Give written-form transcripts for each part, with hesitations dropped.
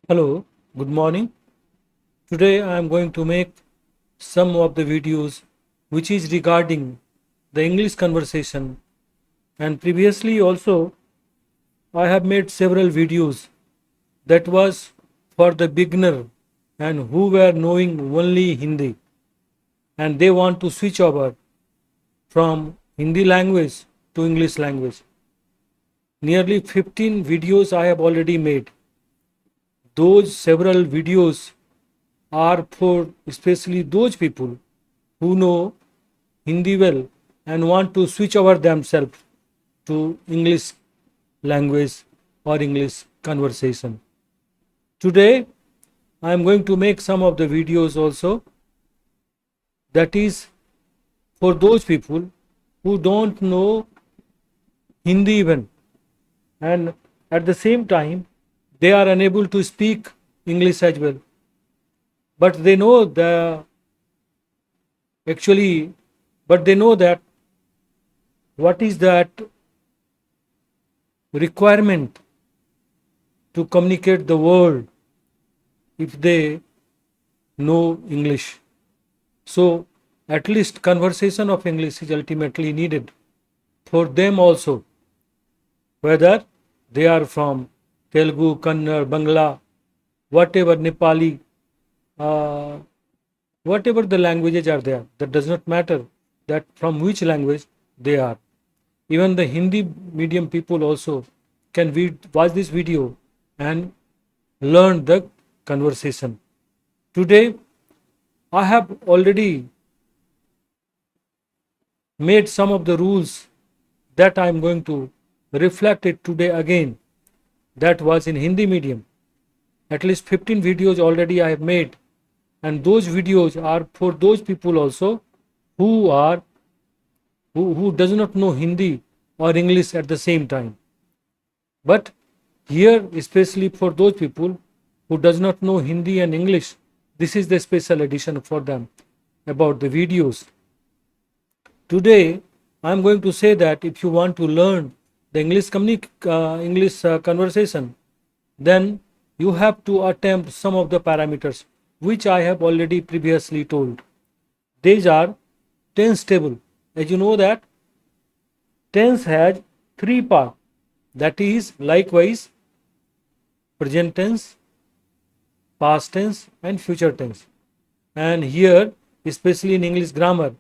Hello, good morning. Today I am going to make some of the videos which is regarding the English conversation, and previously also I have made several videos that was for the beginner and who were knowing only Hindi and they want to switch over from Hindi language to English language. Nearly 15 videos I have already made. Those several videos are for especially those people who know Hindi well and want to switch over themselves to English language or English conversation. Today, I am going to make some of the videos also that is for those people who don't know Hindi even, and at the same time they are unable to speak English as well, but they know actually but they know that what is that requirement to communicate the world if they know English. So at least conversation of English is ultimately needed for them also, whether they are from Telugu, Kannada, Bangla, whatever, Nepali, uh, whatever the languages are there. That does not matter that from which language they are. Even the Hindi medium people also can watch this video and learn the conversation. Today, I have already made some of the rules that I am going to reflect it today again. That was in Hindi medium. At least 15 videos already I have made, and those videos are for those people also who are who does not know Hindi or English at the same time. But here, especially for those people who does not know Hindi and English, this is the special edition for them about the videos. Today, I am going to say that if you want to learn the English conversation, then you have to attempt some of the parameters which I have already previously told. These are tense table. As you know that tense has three parts, that is likewise present tense, past tense and future tense. And here, especially in English grammar,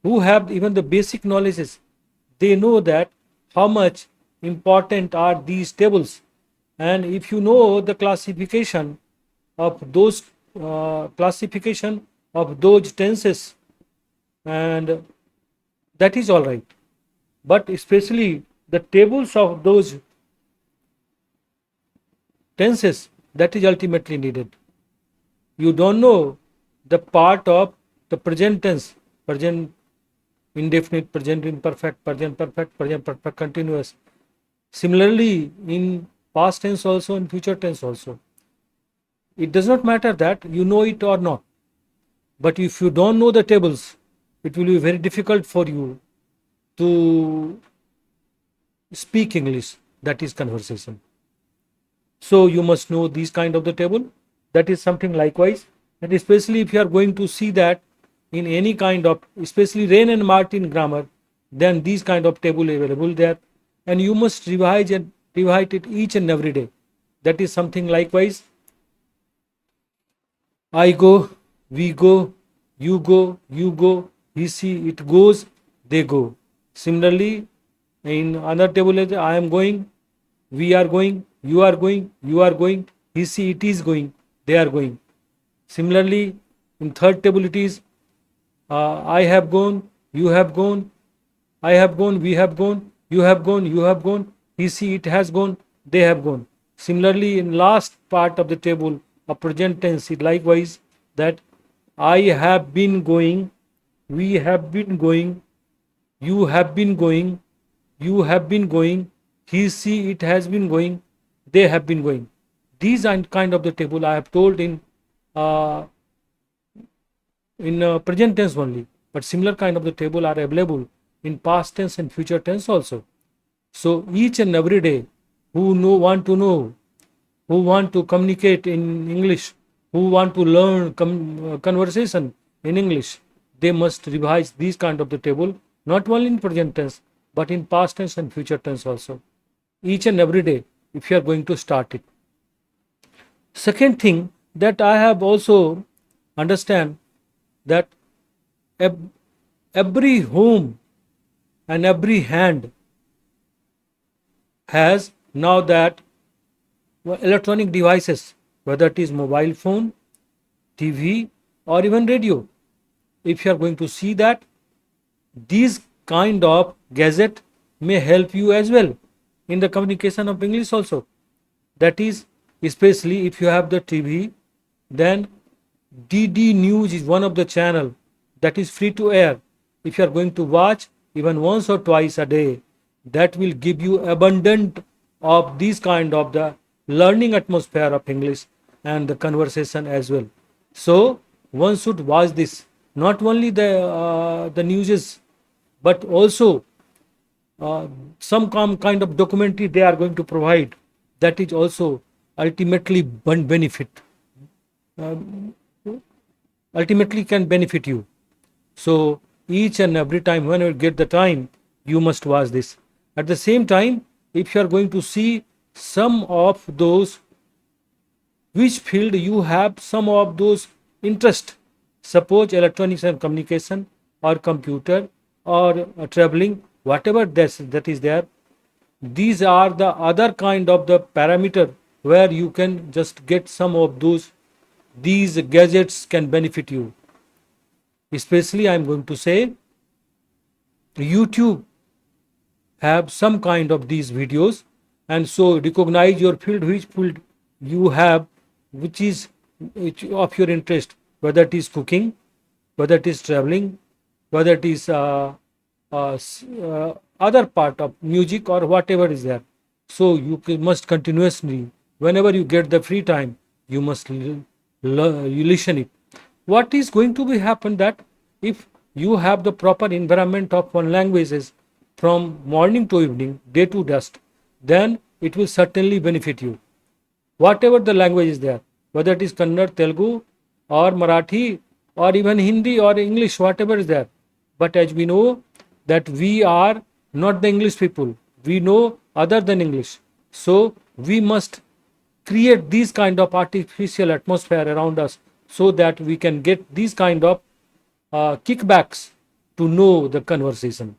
who have even the basic knowledges, they know that how much important are these tables. And if you know the classification of those tenses, and that is all right, but especially the tables of those tenses, that is ultimately needed. You don't know the part of the present tense, present indefinite, present imperfect, present perfect, present perfect continuous. Similarly, in past tense also, in future tense also. It does not matter that you know it or not. But if you don't know the tables, it will be very difficult for you to speak English, that is conversation. So you must know these kind of the table. That is something likewise. And especially if you are going to see that in any kind of, especially Rain and Martin grammar, then these kind of table available there. And you must revise it each and every day. That is something likewise. I go, we go, you go, he see, it goes, they go. Similarly, in another table, I am going, we are going, you are going, he see, it is going, they are going. Similarly, in third table, it is I have gone, you have gone, I have gone, we have gone, you have gone, he see, it has gone, they have gone. Similarly, in last part of the table of present tense, it likewise that I have been going, we have been going, you have been going, he see, it has been going, they have been going. These are kind of the table I have told uh, in present tense only, but similar kind of the table are available in past tense and future tense also. So each and every day, want to know who want to communicate in English, who want to learn conversation in English, they must revise these kind of the table, not only in present tense, but in past tense and future tense also, each and every day, if you are going to start it. Second thing that I have also understand that every home and every hand has now that electronic devices, whether it is mobile phone, TV, or even radio. If you are going to see that, these kind of gadget may help you as well in the communication of English also. That is, especially if you have the TV, then DD News is one of the channel that is free to air. If you are going to watch even once or twice a day, that will give you abundant of these kind of the learning atmosphere of English and the conversation as well. So one should watch this, not only the newses, but also some kind of documentary they are going to provide, that is also ultimately ultimately can benefit you. So each and every time, whenever you get the time, you must watch this. At the same time, if you are going to see some of those which field you have some of those interest, suppose electronics and communication or computer or traveling, whatever that is there, these are the other kind of the parameter where you can just get some of these gadgets can benefit you. Especially I am going to say YouTube have some kind of these videos, and so recognize your field, which field you have, which is of your interest, whether it is cooking, whether it is traveling, whether it is other part of music or whatever is there. So you must continuously, whenever you get the free time, you must you listen it. What is going to be happen that if you have the proper environment of one languages from morning to evening, day to dusk, then it will certainly benefit you. Whatever the language is there, whether it is Kannada, Telugu, or Marathi, or even Hindi or English, whatever is there. But as we know that we are not the English people, we know other than English. So we must create these kind of artificial atmosphere around us so that we can get these kind of kickbacks to know the conversation.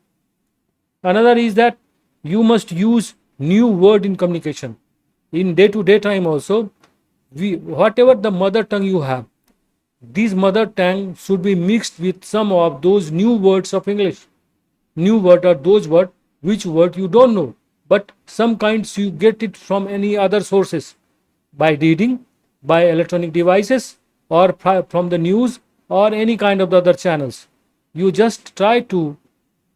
Another is that you must use new word in communication. In day-to-day time also, whatever the mother tongue you have, these mother tongue should be mixed with some of those new words of English. New word are those words which word you don't know, but some kinds you get it from any other sources, by reading, by electronic devices, or from the news or any kind of the other channels. You just try to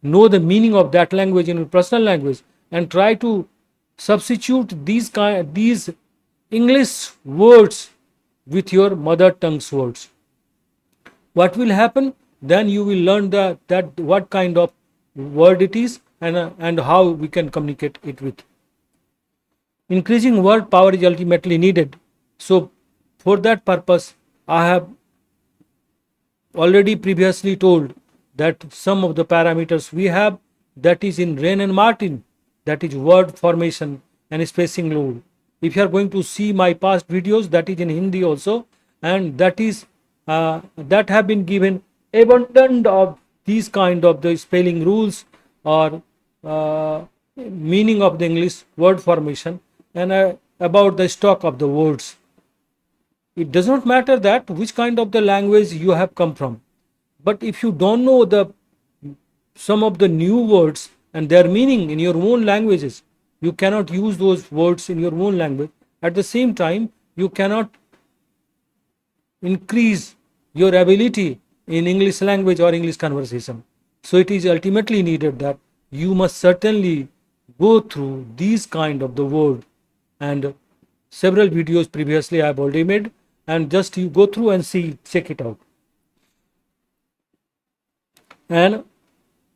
know the meaning of that language in your personal language and try to substitute these English words with your mother tongue's words. What will happen? Then you will learn that what kind of word it is and how we can communicate it with. Increasing word power is ultimately needed. So for that purpose, I have already previously told that some of the parameters we have, that is in Rain and Martin, that is word formation and spacing rule. If you are going to see my past videos, that is in Hindi also, and that is that have been given abundant of these kind of the spelling rules or meaning of the English word formation and about the stock of the words. It does not matter that which kind of the language you have come from, but if you don't know the some of the new words and their meaning in your own languages, you cannot use those words in your own language. At the same time, you cannot increase your ability in English language or English conversation. So it is ultimately needed that you must certainly go through these kind of the word, and several videos previously I have already made, and just you go through and see, check it out. And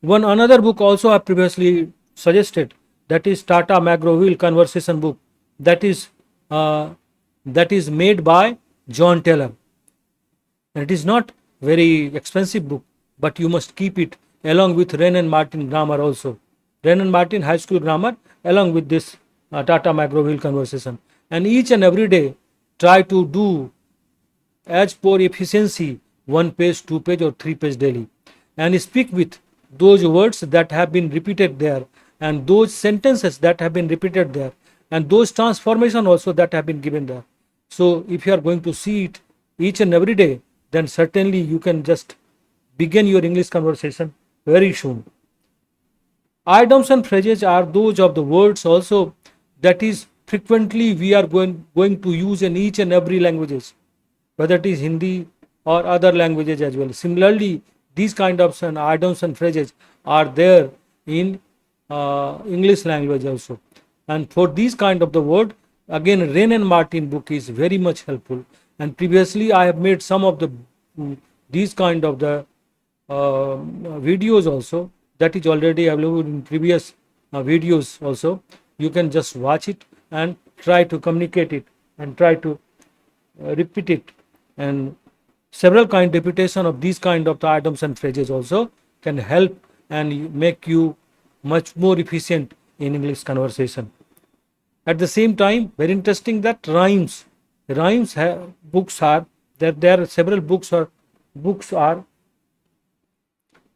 one another book also I previously suggested, that is Tata McGraw-Hill conversation book. That is that is made by John Taylor. And it is not very expensive book, but you must keep it along with Wren and Martin grammar also. Wren and Martin high school grammar along with this Tata Microville conversation. And each and every day try to do as per efficiency 1 page, 2 page or 3 page daily, and speak with those words that have been repeated there, and those sentences that have been repeated there, and those transformation also that have been given there. So if you are going to see it each and every day, then certainly you can just begin your English conversation very soon. Idioms and phrases are those of the words also that is frequently we are going to use in each and every languages, whether it is Hindi or other languages as well. Similarly, these kind of idioms and phrases are there in English language also. And for these kind of the word, again, Wren and Martin book is very much helpful. And previously, I have made some of the these kind of the videos also, that is already available in previous videos also. You can just watch it and try to communicate it and try to repeat it, and several kind repetition of these kind of the items and phrases also can help and make you much more efficient in English conversation. At the same time, very interesting that rhymes books are that there are several books are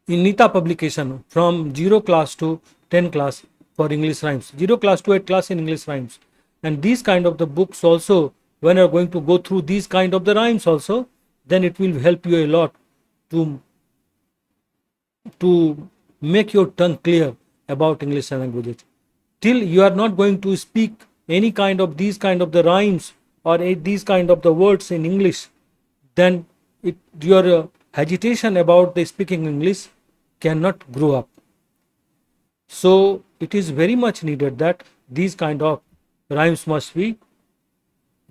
in Nita publication from 0 class to 10 class for English rhymes, 0 class to 8 class in English rhymes. And these kind of the books also, when you're going to go through these kind of the rhymes also, then it will help you a lot to make your tongue clear about English languages. Till you are not going to speak any kind of these kind of the rhymes or these kind of the words in English, then your hesitation about the speaking English cannot grow up. So it is very much needed that these kind of rhymes must be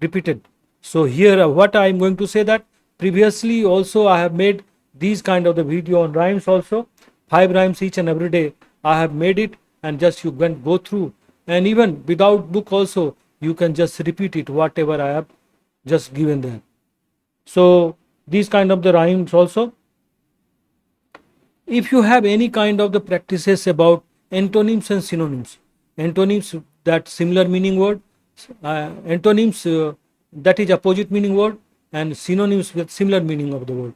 repeated. So here what I am going to say that previously also I have made these kind of the video on rhymes also, 5 rhymes each and every day I have made it, and just you can go through, and even without book also you can just repeat it whatever I have just given there. So these kind of the rhymes also, if you have any kind of the practices about antonyms and synonyms, antonyms that similar meaning word, antonyms that is opposite meaning word, and synonyms with similar meaning of the word,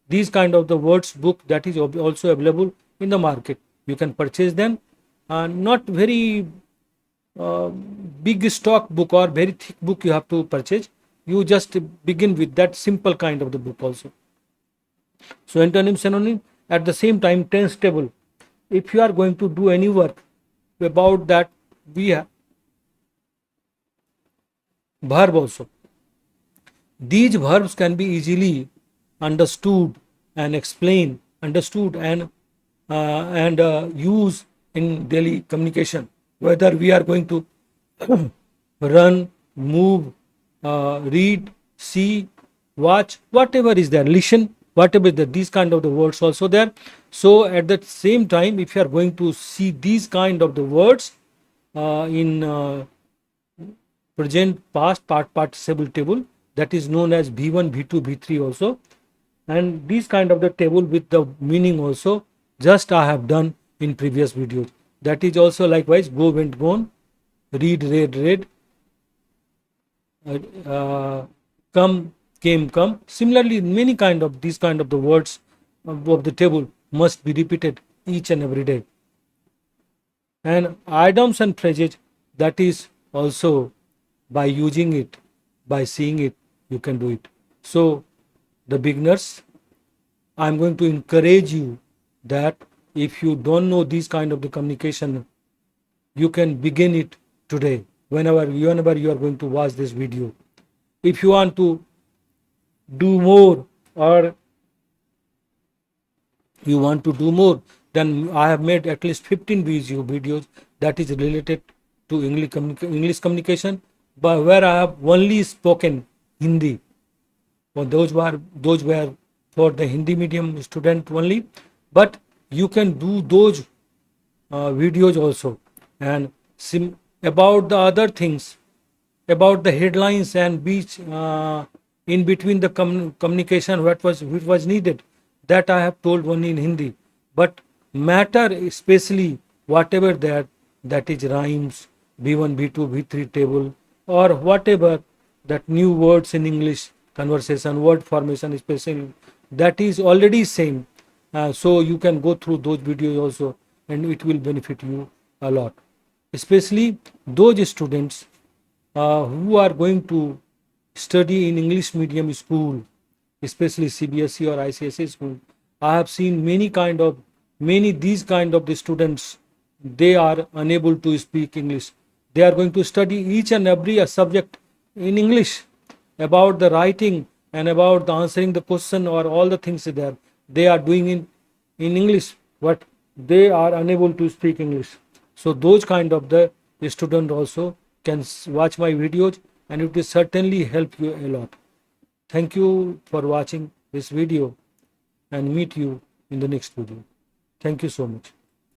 these kind of the words book that is also available in the market, you can purchase them. Not very big stock book or very thick book you have to purchase, you just begin with that simple kind of the book also. So antonym, synonym, at the same time tense table. If you are going to do any work about that, we have verb also. These verbs can be easily understood and explained, understood and use in daily communication. Whether we are going to run, move, read, see, watch, whatever is there, listen, whatever is there, these kind of the words also there. So at the same time, if you are going to see these kind of the words in present, past, participle table, that is known as V1, V2, V3 also, and these kind of the table with the meaning also just I have done in previous videos. That is also likewise go, went, gone, read, read, come, came, come. Similarly, many kind of these kind of the words of the table must be repeated each and every day. And idioms and phrases, that is also by using it, by seeing it, you can do it. So the beginners, I am going to encourage you that if you don't know these kind of the communication, you can begin it today whenever you are going to watch this video. If you want to do more, or you want to do more, then I have made at least 15 videos that is related to English communication, but where I have only spoken Hindi. Well, those were for the Hindi medium student only, but you can do those videos also. And about the other things, about the headlines and beach in between the communication which was needed, that I have told only in Hindi. But matter especially whatever that is rhymes, B1, B2, B3 table, or whatever that new words in English conversation, word formation especially, that is already same. So you can go through those videos also, and it will benefit you a lot, especially those students who are going to study in English medium school, especially CBSE or ICSE school. I have seen many these kind of the students. They are unable to speak English. They are going to study each and every subject in English, about the writing and about the answering the question or all the things there. They are doing in English, but they are unable to speak English. So those kind of the student also can watch my videos, and it will certainly help you a lot. Thank you for watching this video, and meet you in the next video. Thank you so much.